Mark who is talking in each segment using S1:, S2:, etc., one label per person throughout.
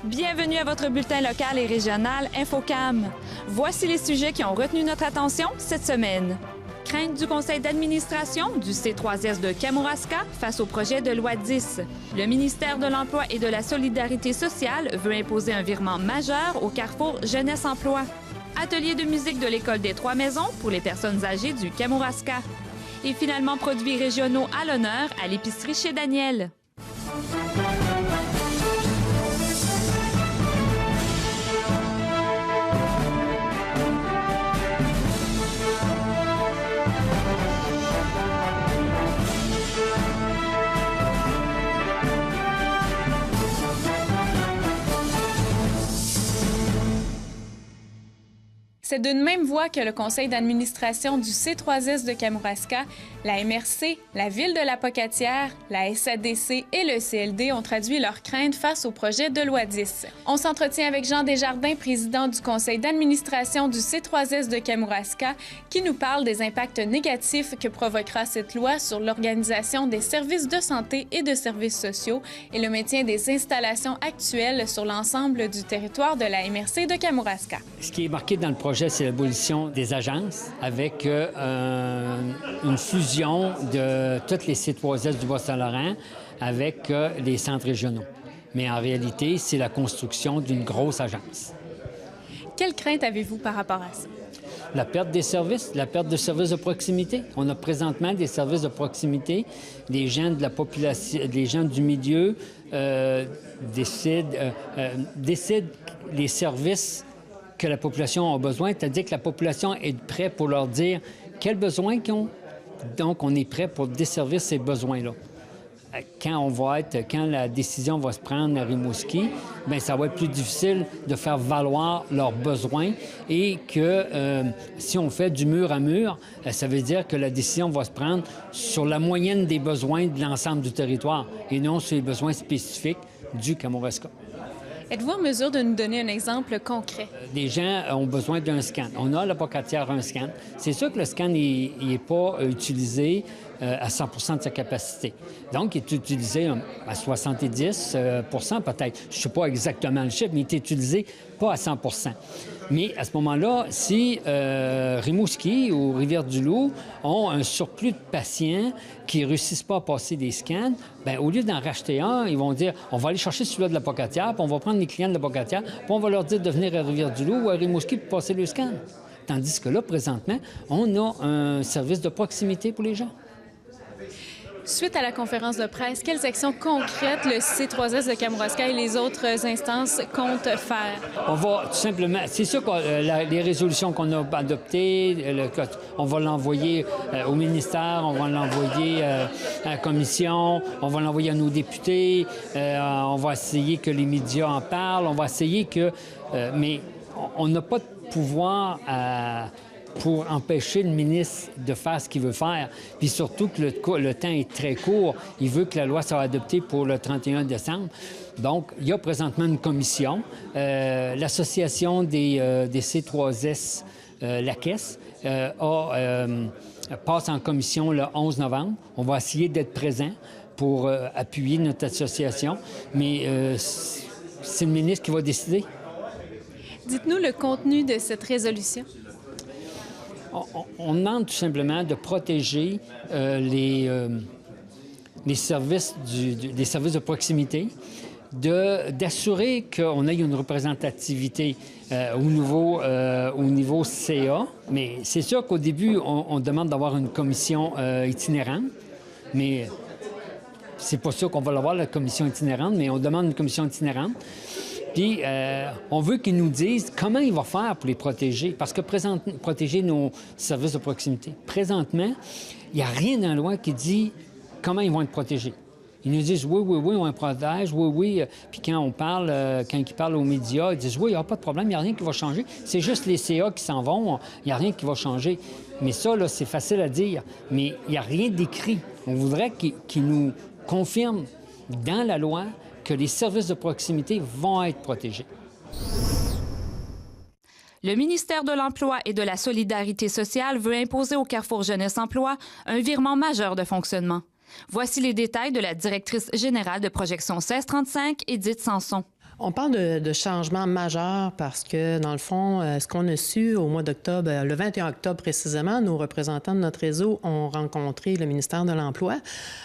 S1: Bienvenue à votre bulletin local et régional InfoCam. Voici les sujets qui ont retenu notre attention cette semaine. Crainte du conseil d'administration du C3S de Kamouraska face au projet de loi 10. Le ministère de l'Emploi et de la Solidarité sociale veut imposer un virement majeur au carrefour Jeunesse-Emploi. Atelier de musique de l'École des Trois-Maisons pour les personnes âgées du Kamouraska. Et finalement, produits régionaux à l'honneur à l'épicerie chez Daniel. C'est d'une même voix que le conseil d'administration du C3S de Kamouraska, la MRC, la Ville de la Pocatière, la SADC et le CLD ont traduit leurs craintes face au projet de loi 10. On s'entretient avec Jean Desjardins, président du conseil d'administration du C3S de Kamouraska, qui nous parle des impacts négatifs que provoquera cette loi sur l'organisation des services de santé et de services sociaux et le maintien des installations actuelles sur l'ensemble du territoire de la MRC de Kamouraska.
S2: Ce qui est marqué dans le projet, c'est l'abolition des agences avec une fusion de toutes les C3S du Bas-Saint-Laurent avec les centres régionaux. Mais en réalité, c'est la construction d'une grosse agence.
S1: Quelle crainte avez-vous par rapport à ça?
S2: La perte des services, la perte de services de proximité. On a présentement des services de proximité. Les gens de la population, les gens du milieu décident les services que la population a besoin, c'est-à-dire que la population est prête pour leur dire quels besoins qu'ils ont. Donc, on est prêt pour desservir ces besoins-là. Quand la décision va se prendre à Rimouski, bien, ça va être plus difficile de faire valoir leurs besoins et que si on fait du mur à mur, ça veut dire que la décision va se prendre sur la moyenne des besoins de l'ensemble du territoire et non sur les besoins spécifiques du Kamouraska.
S1: Êtes-vous en mesure de nous donner un exemple concret?
S2: Les gens ont besoin d'un scan. On a à la Pocatière un scan. C'est sûr que le scan n'est pas utilisé à 100 de sa capacité. Donc, il est utilisé à 70 peut-être. Je ne sais pas exactement le chiffre, mais il est utilisé pas à 100 Mais à ce moment-là, si Rimouski ou Rivière-du-Loup ont un surplus de patients qui ne réussissent pas à passer des scans, bien, au lieu d'en racheter un, ils vont dire on va aller chercher celui-là de la Pocatière, puis on va prendre les clients de la Pocatière, puis on va leur dire de venir à Rivière-du-Loup ou à Rimouski pour passer le scan. Tandis que là, présentement, on a un service de proximité pour les gens.
S1: Suite à la conférence de presse, quelles actions concrètes le C3S de Kamouraska et les autres instances comptent faire? On
S2: va tout simplement... C'est sûr que les résolutions qu'on a adoptées, on va l'envoyer au ministère, on va l'envoyer à la commission, on va l'envoyer à nos députés, on va essayer que les médias en parlent, on va essayer que... mais on n'a pas de pouvoir pour empêcher le ministre de faire ce qu'il veut faire. Puis surtout que le temps est très court. Il veut que la loi soit adoptée pour le 31 décembre. Donc, il y a présentement une commission. L'Association des C3S, la Caisse, passe en commission le 11 novembre. On va essayer d'être présent pour appuyer notre association. Mais c'est le ministre qui va décider.
S1: Dites-nous le contenu de cette résolution.
S2: On demande tout simplement de protéger les services des services de proximité, d'assurer qu'on ait une représentativité au niveau CA. Mais c'est sûr qu'au début, on demande d'avoir une commission itinérante, mais c'est pas sûr qu'on va l'avoir, la commission itinérante, mais on demande une commission itinérante. Puis, on veut qu'ils nous disent comment ils vont faire pour les protéger, parce que protéger nos services de proximité. Présentement, il n'y a rien dans la loi qui dit comment ils vont être protégés. Ils nous disent oui, on les protège, oui. Puis quand ils parlent aux médias, ils disent oui, il n'y a pas de problème, il n'y a rien qui va changer. C'est juste les CA qui s'en vont, il n'y a rien qui va changer. Mais ça, là, c'est facile à dire, mais il n'y a rien d'écrit. On voudrait qu'ils nous confirment dans la loi que les services de proximité vont être protégés.
S1: Le ministère de l'Emploi et de la Solidarité sociale veut imposer au Carrefour Jeunesse-Emploi un virement majeur de fonctionnement. Voici les détails de la directrice générale de Projection 1635, Édith Sanson.
S3: On parle de changements majeurs parce que, dans le fond, ce qu'on a su au mois d'octobre, le 21 octobre précisément, nos représentants de notre réseau ont rencontré le ministère de l'Emploi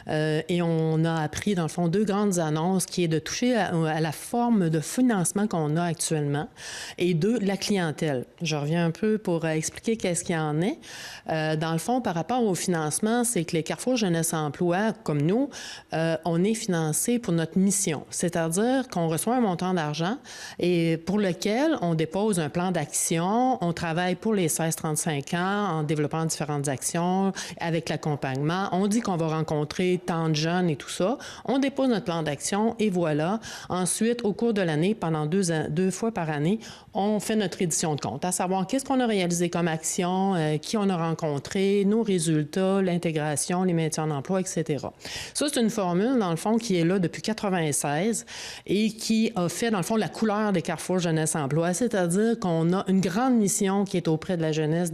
S3: et on a appris, dans le fond, 2 grandes annonces qui est de toucher à la forme de financement qu'on a actuellement et 2, la clientèle. Je reviens un peu pour expliquer qu'est-ce qu'il y en est. Dans le fond, par rapport au financement, c'est que les Carrefour Jeunesse Emploi, comme nous, on est financé pour notre mission, c'est-à-dire qu'on reçoit un montant d'argent et pour lequel on dépose un plan d'action. On travaille pour les 16-35 ans en développant différentes actions avec l'accompagnement. On dit qu'on va rencontrer tant de jeunes et tout ça. On dépose notre plan d'action et voilà. Ensuite, au cours de l'année, pendant 2 fois par année, on fait notre édition de compte, à savoir qu'est-ce qu'on a réalisé comme action, qui on a rencontré, nos résultats, l'intégration, les maintiens en emploi, etc. Ça, c'est une formule, dans le fond, qui est là depuis 1996 et qui a fait, dans le fond, la couleur des Carrefour Jeunesse Emploi, c'est-à-dire qu'on a une grande mission qui est auprès de la jeunesse,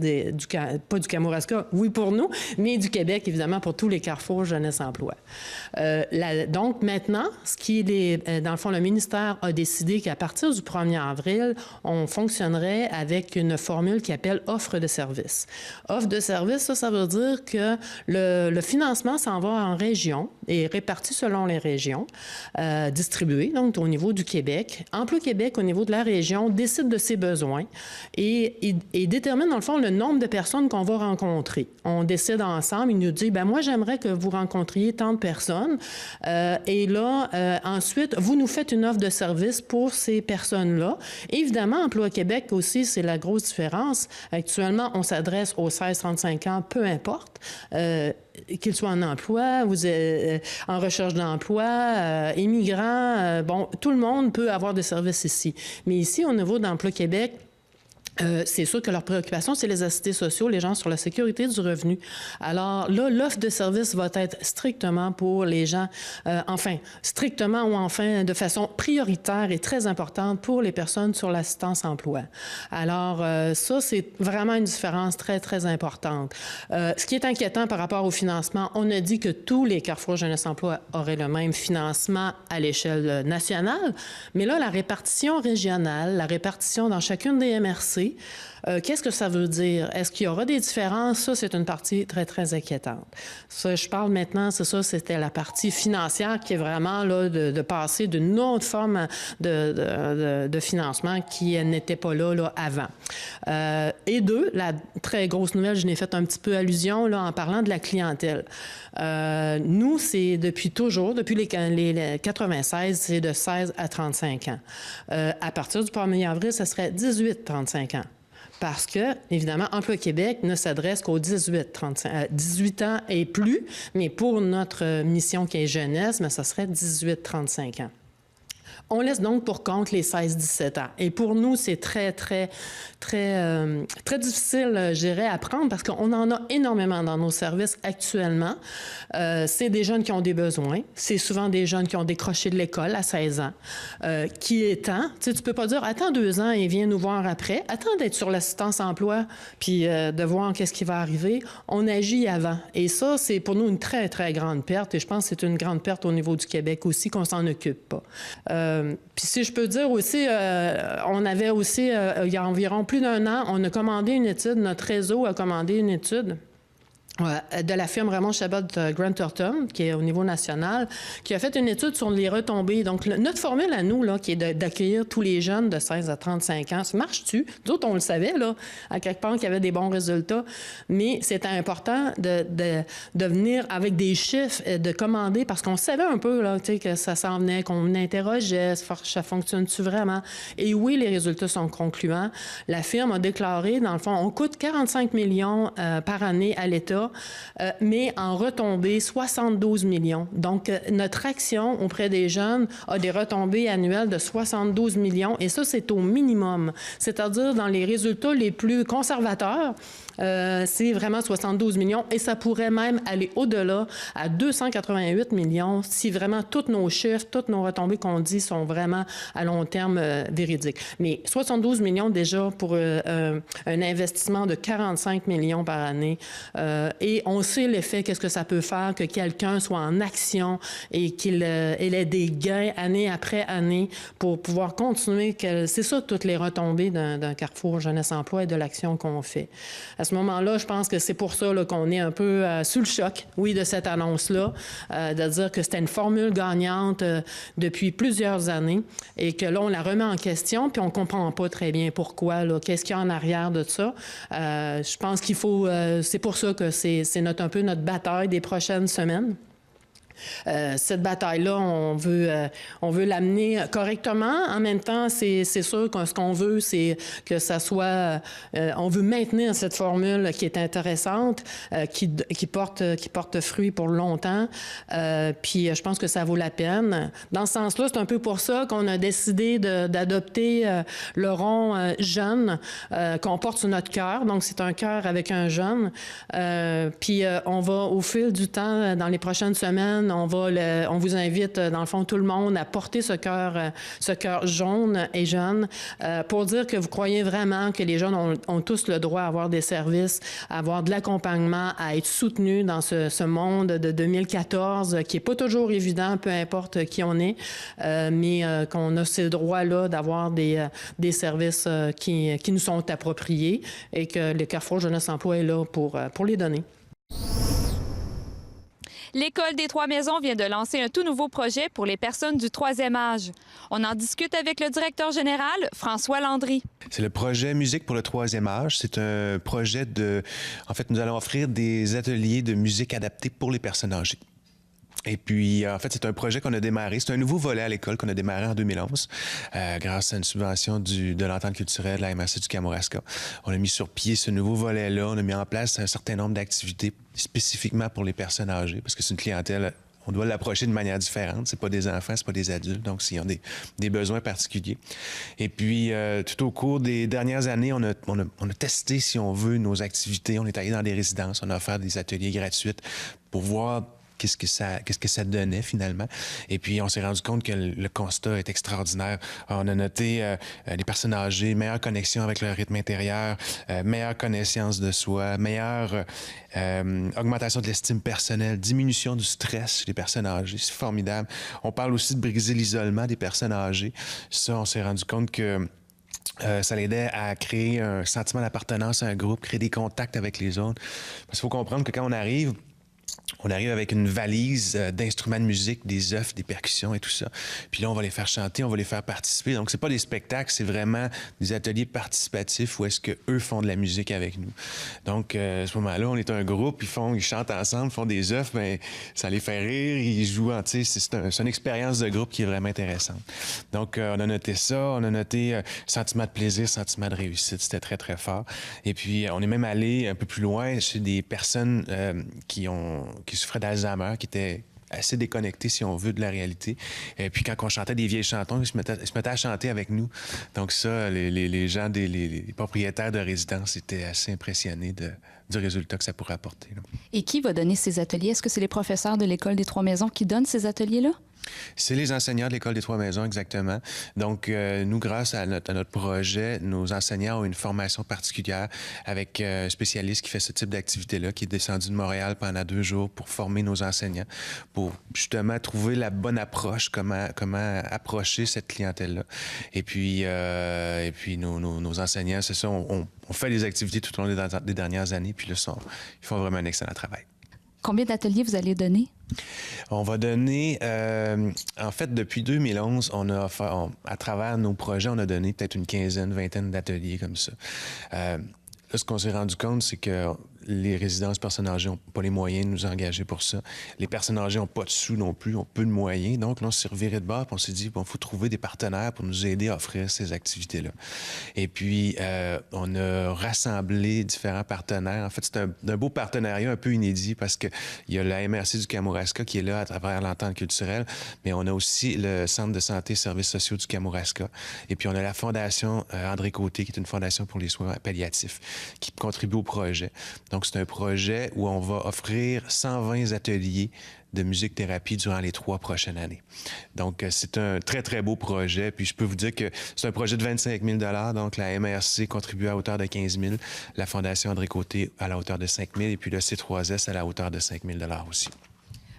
S3: pas du Kamouraska, oui pour nous, mais du Québec, évidemment, pour tous les Carrefour Jeunesse Emploi. Donc, maintenant, dans le fond, le ministère a décidé qu'à partir du 1er avril, on fonctionnerait avec une formule qui appelle offre de service. Offre de service, ça veut dire que le financement s'en va en région et réparti selon les régions, distribué, donc au niveau du Québec. Emploi Québec, au niveau de la région, décide de ses besoins et détermine, dans le fond, le nombre de personnes qu'on va rencontrer. On décide ensemble, il nous dit, ben moi, j'aimerais que vous rencontriez tant de personnes. Et là, ensuite, vous nous faites une offre de service pour ces personnes-là. Évidemment, Emploi Québec aussi, c'est la grosse différence. Actuellement, on s'adresse aux 16-35 ans, peu importe. Qu'ils soient en emploi, vous êtes en recherche d'emploi, immigrants, bon, tout le monde peut avoir des services ici. Mais ici, au niveau d'Emploi Québec, c'est sûr que leur préoccupation, c'est les assistés sociaux, les gens sur la sécurité du revenu. Alors là, l'offre de service va être strictement pour les gens, strictement ou enfin de façon prioritaire et très importante pour les personnes sur l'assistance emploi. Alors ça, c'est vraiment une différence très, très importante. Ce qui est inquiétant par rapport au financement, on a dit que tous les Carrefour Jeunesse Emploi auraient le même financement à l'échelle nationale, mais là, la répartition régionale, la répartition dans chacune des MRC, qu'est-ce que ça veut dire? Est-ce qu'il y aura des différences? Ça, c'est une partie très, très inquiétante. Ça, je parle maintenant, c'est ça, c'était la partie financière qui est vraiment là de passer d'une autre forme de financement qui n'était pas là avant. Et 2, la très grosse nouvelle, je n'ai fait un petit peu allusion là en parlant de la clientèle. Nous, c'est depuis toujours, depuis les 96, c'est de 16 à 35 ans. À partir du 1er avril, ça serait 18-35 ans. Parce que, évidemment, Emploi Québec ne s'adresse qu'aux 18 ans et plus, mais pour notre mission qui est jeunesse, mais ça serait 18-35 ans. On laisse donc pour compte les 16-17 ans. Et pour nous, c'est très, très, très, très difficile, je dirais, à prendre parce qu'on en a énormément dans nos services actuellement. C'est des jeunes qui ont des besoins. C'est souvent des jeunes qui ont décroché de l'école à 16 ans. Qui étant, tu peux pas dire, attends 2 ans et viens nous voir après. Attends d'être sur l'assistance emploi puis de voir qu'est-ce qui va arriver. On agit avant. Et ça, c'est pour nous une très, très grande perte. Et je pense que c'est une grande perte au niveau du Québec aussi qu'on s'en occupe pas. Puis si je peux dire aussi, on avait aussi, il y a environ plus d'1 an, on a commandé une étude, notre réseau a commandé une étude de la firme Raymond Chabot Grant Thornton, qui est au niveau national, qui a fait une étude sur les retombées. Donc, notre formule à nous, là, qui est d'accueillir tous les jeunes de 16 à 35 ans, ça marche-tu? D'autres, on le savait, là, à quelque part, qu'il y avait des bons résultats, mais c'était important de venir avec des chiffres, de commander, parce qu'on savait un peu, là, tu sais, que ça s'en venait, qu'on interrogeait, ça fonctionne-tu vraiment? Et oui, les résultats sont concluants. La firme a déclaré, dans le fond, on coûte 45 millions par année à l'État, mais en retombées, 72 millions. Donc, notre action auprès des jeunes a des retombées annuelles de 72 millions, et ça, c'est au minimum. C'est-à-dire, dans les résultats les plus conservateurs, c'est vraiment 72 millions, et ça pourrait même aller au-delà à 288 millions si vraiment tous nos chiffres, toutes nos retombées qu'on dit sont vraiment à long terme véridiques. Mais 72 millions déjà pour un investissement de 45 millions par année et on sait l'effet, qu'est-ce que ça peut faire que quelqu'un soit en action et qu'il ait des gains année après année pour pouvoir continuer. C'est ça, toutes les retombées d'un Carrefour Jeunesse Emploi et de l'action qu'on fait. À ce moment-là, je pense que c'est pour ça là, qu'on est un peu sous le choc, oui, de cette annonce-là, de dire que c'était une formule gagnante depuis plusieurs années et que là, on la remet en question, puis on ne comprend pas très bien pourquoi, là, qu'est-ce qu'il y a en arrière de ça. Je pense qu'il faut... c'est pour ça que c'est un peu notre bataille des prochaines semaines. Cette bataille-là, on veut l'amener correctement. En même temps, c'est sûr que ce qu'on veut, c'est que ça soit... on veut maintenir cette formule qui est intéressante, qui porte fruit pour longtemps. Puis je pense que ça vaut la peine. Dans ce sens-là, c'est un peu pour ça qu'on a décidé d'adopter le rond jeune qu'on porte sur notre cœur. Donc, c'est un cœur avec un jeune. Puis on va, au fil du temps, dans les prochaines semaines, on vous invite, dans le fond, tout le monde à porter ce cœur jaune et jeune pour dire que vous croyez vraiment que les jeunes ont tous le droit à avoir des services, à avoir de l'accompagnement, à être soutenus dans ce monde de 2014 qui n'est pas toujours évident, peu importe qui on est, mais qu'on a ces droits-là d'avoir des services qui nous sont appropriés et que le Carrefour Jeunesse Emploi est là pour les donner.
S4: L'École des Trois-Maisons vient de lancer un tout nouveau projet pour les personnes du troisième âge. On en discute avec le directeur général, François Landry.
S5: C'est le projet Musique pour le troisième âge. C'est un projet En fait, nous allons offrir des ateliers de musique adaptés pour les personnes âgées. Et puis, en fait, c'est un projet qu'on a démarré. C'est un nouveau volet à l'école qu'on a démarré en 2011 grâce à une subvention de l'entente culturelle de la MRC du Kamouraska. On a mis sur pied ce nouveau volet-là. On a mis en place un certain nombre d'activités spécifiquement pour les personnes âgées parce que c'est une clientèle... On doit l'approcher de manière différente. C'est pas des enfants, c'est pas des adultes, donc s'ils ont des besoins particuliers. Et puis, tout au cours des dernières années, on a testé, si on veut, nos activités. On est allé dans des résidences, on a offert des ateliers gratuits pour voir qu'est-ce que ça donnait finalement. Et puis, on s'est rendu compte que le constat est extraordinaire. On a noté les personnes âgées, meilleure connexion avec leur rythme intérieur, meilleure connaissance de soi, meilleure augmentation de l'estime personnelle, diminution du stress chez les personnes âgées. C'est formidable. On parle aussi de briser l'isolement des personnes âgées. Ça, on s'est rendu compte que ça l'aidait à créer un sentiment d'appartenance à un groupe, créer des contacts avec les autres. Parce qu'il faut comprendre que quand on arrive avec une valise d'instruments de musique, des œufs, des percussions et tout ça. Puis là, on va les faire chanter, on va les faire participer. Donc, c'est pas des spectacles, c'est vraiment des ateliers participatifs où est-ce qu'eux font de la musique avec nous. Donc, à ce moment-là, on est un groupe, ils chantent ensemble, font des œufs, bien, ça les fait rire, ils jouent, tu sais, c'est une expérience de groupe qui est vraiment intéressante. Donc, on a noté ça, on a noté sentiment de plaisir, sentiment de réussite, c'était très, très fort. Et puis, on est même allé un peu plus loin chez des personnes qui souffraient d'Alzheimer, qui étaient assez déconnectés, si on veut, de la réalité. Et puis, quand on chantait des vieilles chansons, ils se mettaient à chanter avec nous. Donc ça, les gens, les propriétaires de résidences étaient assez impressionnés du résultat que ça pourrait apporter. Là.
S4: Et qui va donner ces ateliers? Est-ce que c'est les professeurs de l'École des Trois-Maisons qui donnent ces ateliers-là?
S5: C'est les enseignants de l'École des Trois-Maisons, exactement. Donc, nous, grâce à notre projet, nos enseignants ont une formation particulière avec un spécialiste qui fait ce type d'activité-là, qui est descendu de Montréal pendant 2 jours pour former nos enseignants, pour justement trouver la bonne approche, comment approcher cette clientèle-là. Et puis nos enseignants, c'est ça, on fait des activités tout au long des dernières années, puis là, ils font vraiment un excellent travail.
S4: Combien d'ateliers vous allez donner?
S5: On va donner, en fait, depuis 2011, on a offert, à travers nos projets, on a donné peut-être une quinzaine, vingtaine d'ateliers comme ça. Là, ce qu'on s'est rendu compte, c'est que les résidences personnes âgées n'ont pas les moyens de nous engager pour ça. Les personnes âgées n'ont pas de sous non plus, ont peu de moyens. Donc, là, on s'est reviré de bord et on s'est dit, bon, il faut trouver des partenaires pour nous aider à offrir ces activités-là. Et puis, on a rassemblé différents partenaires. En fait, c'est un beau partenariat un peu inédit parce qu'il y a la MRC du Kamouraska qui est là à travers l'entente culturelle, mais on a aussi le Centre de santé et services sociaux du Kamouraska. Et puis, on a la Fondation André Côté, qui est une fondation pour les soins palliatifs, qui contribue au projet. Donc, c'est un projet où on va offrir 120 ateliers de musique-thérapie durant les 3 prochaines années. Donc, c'est un très, très beau projet. Puis, je peux vous dire que c'est un projet de 25 000 $. Donc, la MRC contribue à hauteur de 15 000 $, la Fondation André Côté à la hauteur de 5 000 $, et puis le C3S à la hauteur de 5 000 $ aussi.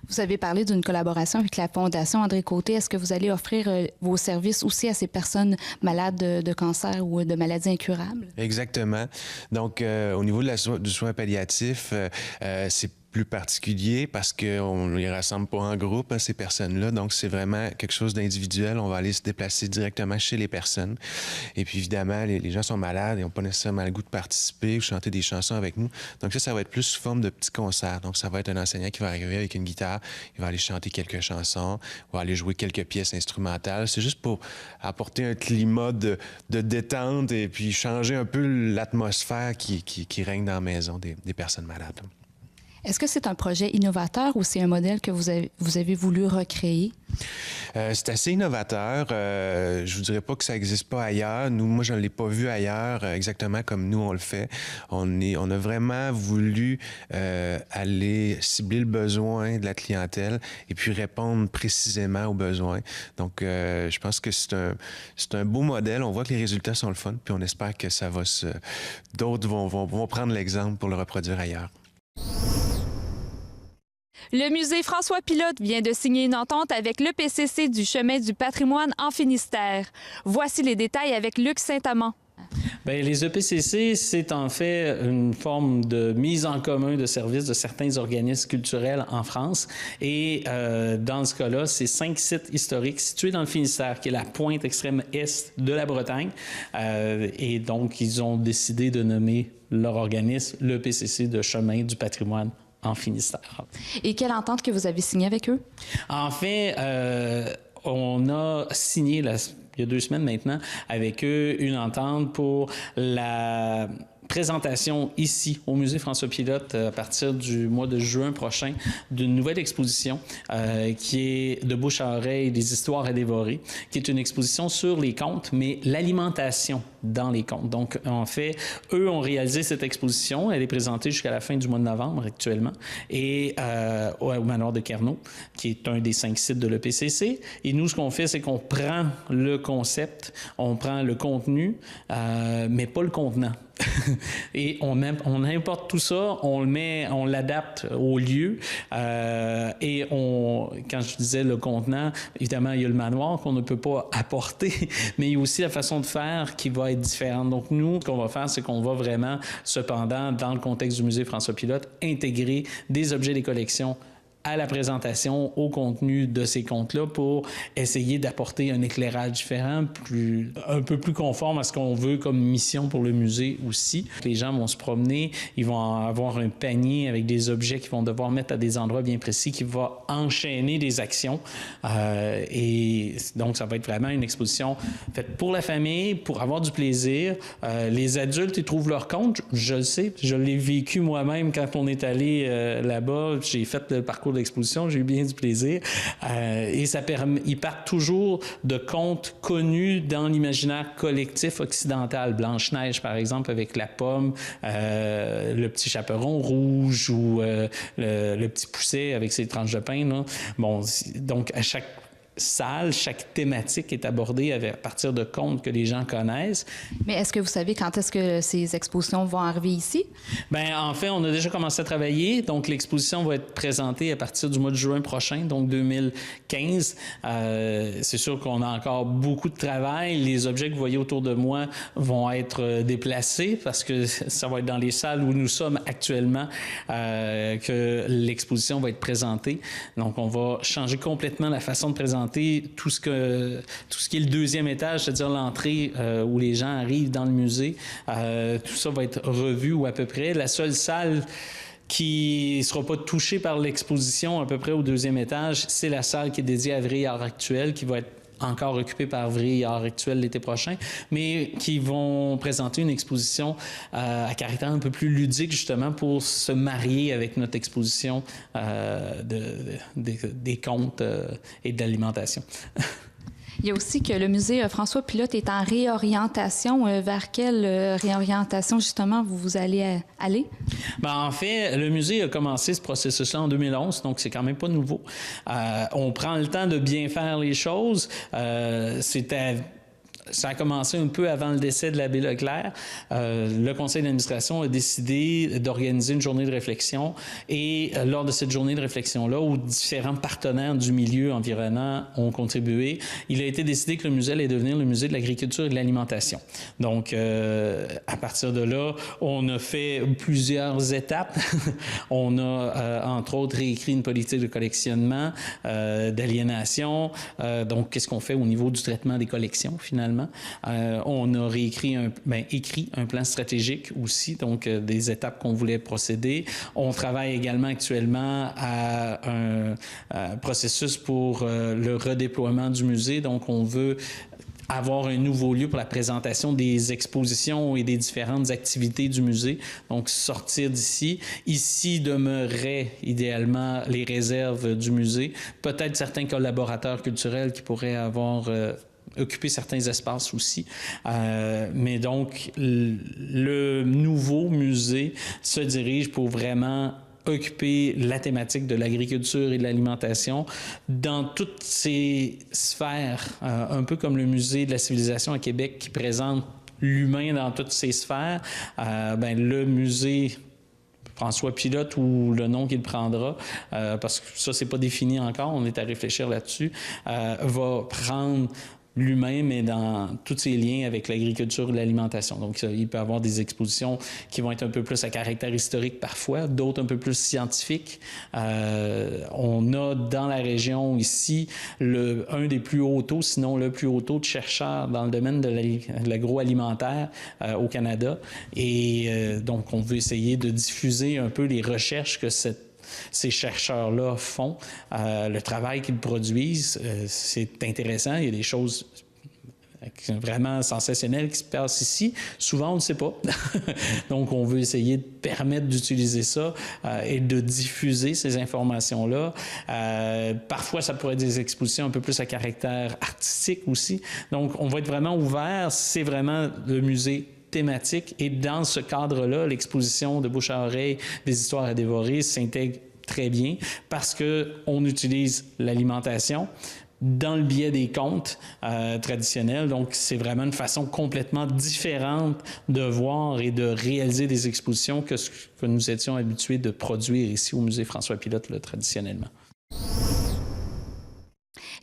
S6: Vous avez parlé d'une collaboration avec la Fondation André Côté. Est-ce que vous allez offrir vos services aussi à ces personnes malades de cancer ou de maladies incurables?
S5: Exactement. Donc, au niveau de du soin palliatif, c'est plus particulier parce qu'on ne les rassemble pas en groupe, ces personnes-là. Donc, c'est vraiment quelque chose d'individuel. On va aller se déplacer directement chez les personnes. Et puis, évidemment, les gens sont malades et n'ont pas nécessairement le goût de participer ou chanter des chansons avec nous. Donc, ça va être plus sous forme de petits concerts. Donc, ça va être un enseignant qui va arriver avec une guitare, il va aller chanter quelques chansons, il va aller jouer quelques pièces instrumentales. C'est juste pour apporter un climat de détente et puis changer un peu l'atmosphère qui règne dans la maison des personnes malades.
S6: Est-ce que c'est un projet innovateur ou c'est un modèle que vous avez voulu recréer?
S5: C'est assez innovateur. Je vous dirais pas que ça n'existe pas ailleurs. Moi, je ne l'ai pas vu ailleurs exactement comme nous, on le fait. On a vraiment voulu aller cibler le besoin de la clientèle et puis répondre précisément aux besoins. Donc, je pense que c'est un beau modèle. On voit que les résultats sont le fun, puis on espère que ça va d'autres vont prendre l'exemple pour le reproduire ailleurs.
S4: Le musée François Pilote vient de signer une entente avec l'EPCC du Chemin du patrimoine en Finistère. Voici les détails avec Luc Saint-Amand.
S7: Bien, les EPCC, c'est en fait une forme de mise en commun de services de certains organismes culturels en France. Et dans ce cas-là, c'est 5 sites historiques situés dans le Finistère, qui est la pointe extrême est de la Bretagne. Et donc, ils ont décidé de nommer leur organisme l'EPCC de Chemin du patrimoine en Finistère.
S6: Et quelle entente que vous avez signée avec eux?
S7: En fait, on a signé, il y a 2 semaines maintenant, avec eux une entente pour la présentation ici au musée François Pilote à partir du mois de juin prochain d'une nouvelle exposition qui est de bouche à oreille, des histoires à dévorer, qui est une exposition sur les contes, mais l'alimentation dans les contes. Donc, en fait, eux ont réalisé cette exposition. Elle est présentée jusqu'à la fin du mois de novembre actuellement et au manoir de Kerno, qui est un des 5 sites de l'EPCC. Et nous, ce qu'on fait, c'est qu'on prend le concept, on prend le contenu, mais pas le contenant. Et on importe tout ça, on l'adapte au lieu. Et quand je disais le contenant, évidemment, il y a le manoir qu'on ne peut pas apporter, mais il y a aussi la façon de faire qui va être différente. Donc, nous, ce qu'on va faire, c'est qu'on va vraiment, cependant, dans le contexte du musée François Pilote, intégrer des objets des collections à la présentation, au contenu de ces contes-là pour essayer d'apporter un éclairage différent, un peu plus conforme à ce qu'on veut comme mission pour le musée aussi. Les gens vont se promener, ils vont avoir un panier avec des objets qu'ils vont devoir mettre à des endroits bien précis qui va enchaîner des actions. Et donc, ça va être vraiment une exposition faite pour la famille, pour avoir du plaisir. Les adultes, ils trouvent leur compte. Je le sais, je l'ai vécu moi-même quand on est allé là-bas. J'ai fait le parcours d'exposition, j'ai eu bien du plaisir. Et ça permet, ils partent toujours de contes connus dans l'imaginaire collectif occidental. Blanche-Neige, par exemple, avec la pomme, le petit chaperon rouge ou le petit pousset avec ses tranches de pain. Là. Bon, donc, à chaque salle, chaque thématique est abordée à partir de contes que les gens connaissent.
S6: Mais est-ce que vous savez quand est-ce que ces expositions vont arriver ici?
S7: Bien, en fait, on a déjà commencé à travailler. Donc, l'exposition va être présentée à partir du mois de juin prochain, donc 2015. C'est sûr qu'on a encore beaucoup de travail. Les objets que vous voyez autour de moi vont être déplacés parce que ça va être dans les salles où nous sommes actuellement que l'exposition va être présentée. Donc, on va changer complètement la façon de présenter tout ce qui est le 2e étage, c'est-à-dire l'entrée où les gens arrivent dans le musée. Tout ça va être revu ou à peu près. La seule salle qui ne sera pas touchée par l'exposition à peu près au 2e étage, c'est la salle qui est dédiée à Vrille Art Actuel, qui va être encore occupée par Vrille Art Actuel l'été prochain, mais qui vont présenter une exposition à caractère un peu plus ludique, justement, pour se marier avec notre exposition des contes et de l'alimentation.
S6: Il y a aussi que le musée François Pilote est en réorientation. Vers quelle réorientation, justement, vous allez aller?
S7: Ben, en fait, le musée a commencé ce processus-là en 2011, donc c'est quand même pas nouveau. On prend le temps de bien faire les choses. Ça a commencé un peu avant le décès de l'abbé Leclerc. Le conseil d'administration a décidé d'organiser une journée de réflexion et lors de cette journée de réflexion-là, où différents partenaires du milieu environnant ont contribué, il a été décidé que le musée allait devenir le musée de l'agriculture et de l'alimentation. Donc, à partir de là, on a fait plusieurs étapes. On a, entre autres, réécrit une politique de collectionnement, d'aliénation. Donc, qu'est-ce qu'on fait au niveau du traitement des collections, finalement? On a écrit un plan stratégique aussi, donc des étapes qu'on voulait procéder. On travaille également actuellement à un processus pour le redéploiement du musée. Donc, on veut avoir un nouveau lieu pour la présentation des expositions et des différentes activités du musée. Donc, sortir d'ici. Ici demeureraient idéalement les réserves du musée. Peut-être certains collaborateurs culturels qui pourraient avoir occuper certains espaces aussi. Mais donc, le nouveau musée se dirige pour vraiment occuper la thématique de l'agriculture et de l'alimentation dans toutes ces sphères, un peu comme le musée de la civilisation à Québec qui présente l'humain dans toutes ces sphères. Le musée François Pilote ou le nom qu'il prendra, parce que ça, c'est pas défini encore, on est à réfléchir là-dessus, va prendre l'humain, mais dans tous ses liens avec l'agriculture et l'alimentation. Donc, il peut y avoir des expositions qui vont être un peu plus à caractère historique parfois, d'autres un peu plus scientifiques. On a dans la région ici un des plus hauts taux, sinon le plus haut taux de chercheurs dans le domaine de l'agroalimentaire au Canada. Et donc, on veut essayer de diffuser un peu les recherches que ces chercheurs-là font, le travail qu'ils produisent, c'est intéressant. Il y a des choses vraiment sensationnelles qui se passent ici. Souvent, on ne sait pas. Donc, on veut essayer de permettre d'utiliser ça et de diffuser ces informations-là. Parfois, ça pourrait être des expositions un peu plus à caractère artistique aussi. Donc, on va être vraiment ouvert. C'est vraiment le musée thématique. Et dans ce cadre-là, l'exposition de bouche à oreille des histoires à dévorer s'intègre très bien parce qu'on utilise l'alimentation dans le biais des contes traditionnels. Donc, c'est vraiment une façon complètement différente de voir et de réaliser des expositions que ce que nous étions habitués de produire ici au musée François Pilote, là, traditionnellement.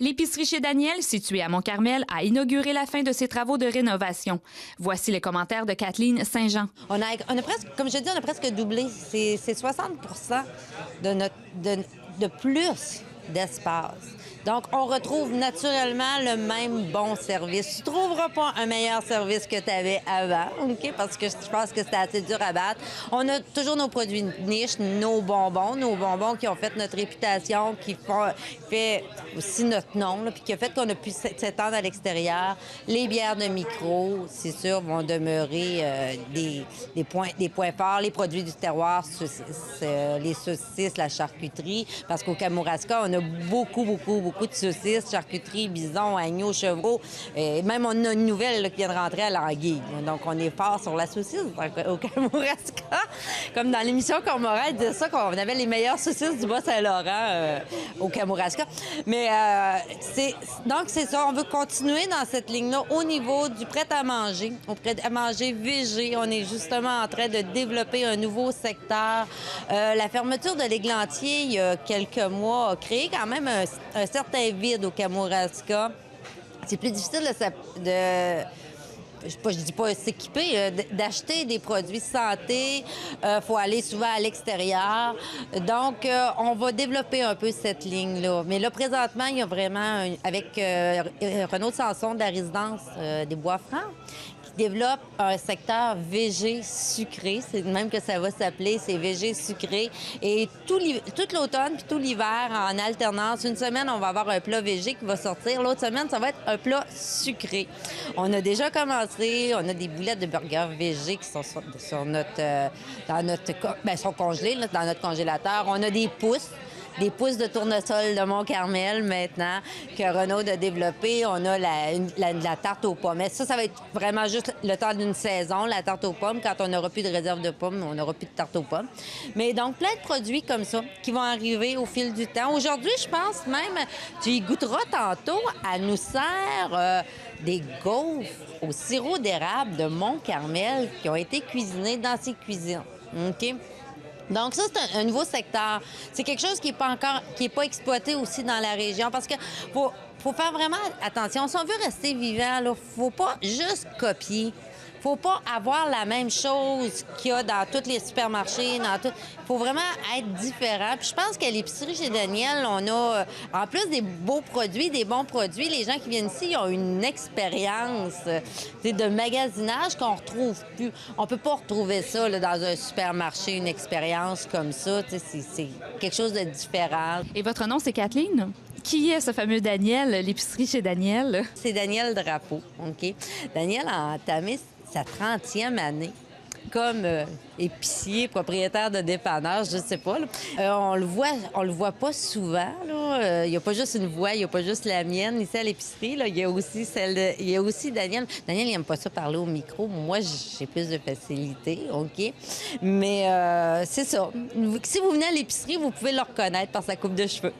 S4: L'épicerie chez Daniel, située à Mont-Carmel, a inauguré la fin de ses travaux de rénovation. Voici les commentaires de Kathleen Saint-Jean.
S8: On a presque, comme je dis, on a presque doublé. C'est 60 de plus d'espace. Donc, on retrouve naturellement le même bon service. Tu ne trouveras pas un meilleur service que tu avais avant, OK? Parce que je pense que c'était assez dur à battre. On a toujours nos produits niches, nos bonbons qui ont fait notre réputation, qui fait aussi notre nom, là, puis qui a fait qu'on a pu s'étendre à l'extérieur. Les bières de micro, c'est sûr, vont demeurer des points forts. Les produits du terroir, les saucisses, la charcuterie, parce qu'au Kamouraska, on a beaucoup de saucisses, charcuterie, bison, agneau, chevreau. Et même, on a une nouvelle là, qui vient de rentrer à l'anguille. Donc, on est fort sur la saucisse au Kamouraska. Comme dans l'émission Cormoran, disait ça, qu'on avait les meilleures saucisses du Bas-Saint-Laurent au Kamouraska. Mais donc, c'est ça. On veut continuer dans cette ligne-là au niveau du prêt-à-manger. Au prêt-à-manger végé, on est justement en train de développer un nouveau secteur. La fermeture de l'Églantier, il y a quelques mois, a créé quand même un certain vide au Kamouraska. C'est plus difficile je dis pas s'équiper, d'acheter des produits santé. Faut aller souvent à l'extérieur. Donc, on va développer un peu cette ligne-là. Mais là, présentement, il y a vraiment, avec Renaud de Sanson de la résidence des Bois-Francs, développe un secteur végé sucré. C'est même que ça va s'appeler, c'est végé sucré. Et tout l'automne puis tout l'hiver, en alternance, une semaine, on va avoir un plat végé qui va sortir. L'autre semaine, ça va être un plat sucré. On a déjà commencé, on a des boulettes de burgers végés qui sont sont congelées là, dans notre congélateur. On a des pousses. des pousses de tournesol de Mont-Carmel maintenant que Renaud a développé. On a la tarte aux pommes. Mais ça va être vraiment juste le temps d'une saison, la tarte aux pommes. Quand on n'aura plus de réserve de pommes, on n'aura plus de tarte aux pommes. Mais donc, plein de produits comme ça qui vont arriver au fil du temps. Aujourd'hui, je pense même, tu y goûteras tantôt, elle nous sert des gaufres au sirop d'érable de Mont-Carmel qui ont été cuisinés dans ses cuisines. OK? Donc ça, c'est un nouveau secteur. C'est quelque chose qui n'est pas exploité aussi dans la région parce que faut faire vraiment attention. Si on veut rester vivant, il ne faut pas juste copier. Il ne faut pas avoir la même chose qu'il y a dans tous les supermarchés. Il faut vraiment être différent. Puis je pense qu'à l'épicerie chez Daniel, on a, en plus des beaux produits, des bons produits, les gens qui viennent ici ils ont une expérience de magasinage qu'on ne retrouve plus. On ne peut pas retrouver ça là, dans un supermarché, une expérience comme ça. C'est quelque chose de différent.
S4: Et votre nom, c'est Kathleen? Qui est ce fameux Daniel, l'épicerie chez Daniel?
S8: C'est Daniel Drapeau, OK? Daniel a entamé sa 30e année comme épicier, propriétaire de dépanneur, je sais pas. On le voit pas souvent. Il n'y a pas juste une voix, il n'y a pas juste la mienne ici à l'épicerie. Il y a aussi Daniel. Daniel, il n'aime pas ça parler au micro. Moi, j'ai plus de facilité, OK? Mais c'est ça. Si vous venez à l'épicerie, vous pouvez le reconnaître par sa coupe de cheveux.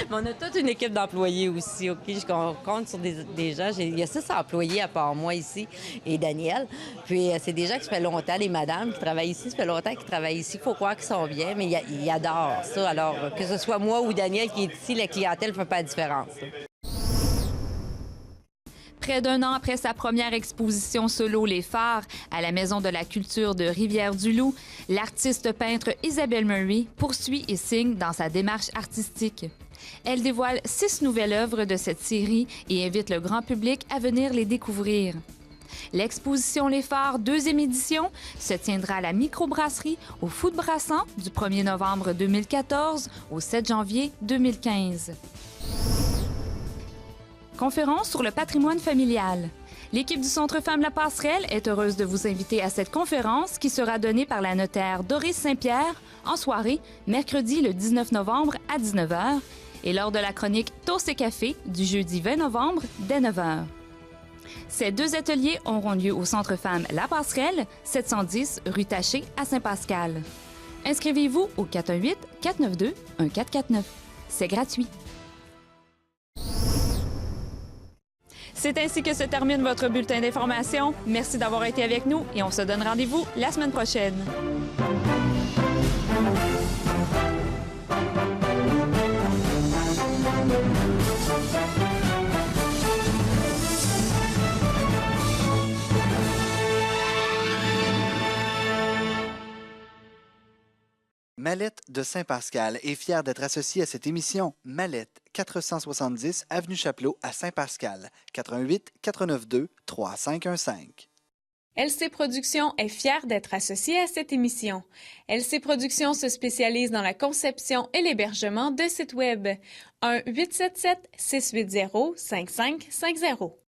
S8: Mais on a toute une équipe d'employés aussi, OK? Je compte sur des gens. Il y a 6 employés à part moi ici et Daniel. Puis c'est des gens qui ça fait longtemps, les madames qui travaillent ici, ça fait longtemps qu'ils travaillent ici. Il faut croire qu'ils sont bien, mais ils adorent ça. Alors, que ce soit moi ou Daniel qui est ici, la clientèle ne fait pas la différence.
S4: Près d'un an après sa première exposition solo Les Phares à la Maison de la culture de Rivière-du-Loup, l'artiste peintre Isabelle Murray poursuit et signe dans sa démarche artistique. Elle dévoile 6 nouvelles œuvres de cette série et invite le grand public à venir les découvrir. L'exposition Les Phares 2e édition se tiendra à la microbrasserie au Fou de Brassan du 1er novembre 2014 au 7 janvier 2015. Conférence sur le patrimoine familial. L'équipe du Centre Femmes La Passerelle est heureuse de vous inviter à cette conférence qui sera donnée par la notaire Doris Saint-Pierre en soirée, mercredi le 19 novembre à 19h et lors de la chronique Toast et Café du jeudi 20 novembre dès 9h. Ces 2 ateliers auront lieu au Centre Femmes La Passerelle, 710 rue Taché à Saint-Pascal. Inscrivez-vous au 418-492-1449. C'est gratuit. C'est ainsi que se termine votre bulletin d'information. Merci d'avoir été avec nous et on se donne rendez-vous la semaine prochaine.
S9: Mallette de Saint-Pascal est fière d'être associée à cette émission. Mallette, 470 Avenue Chapelot à Saint-Pascal, 88 492 3515.
S1: LC Productions est fière d'être associée à cette émission. LC Productions se spécialise dans la conception et l'hébergement de sites Web. 1-877-680-5550.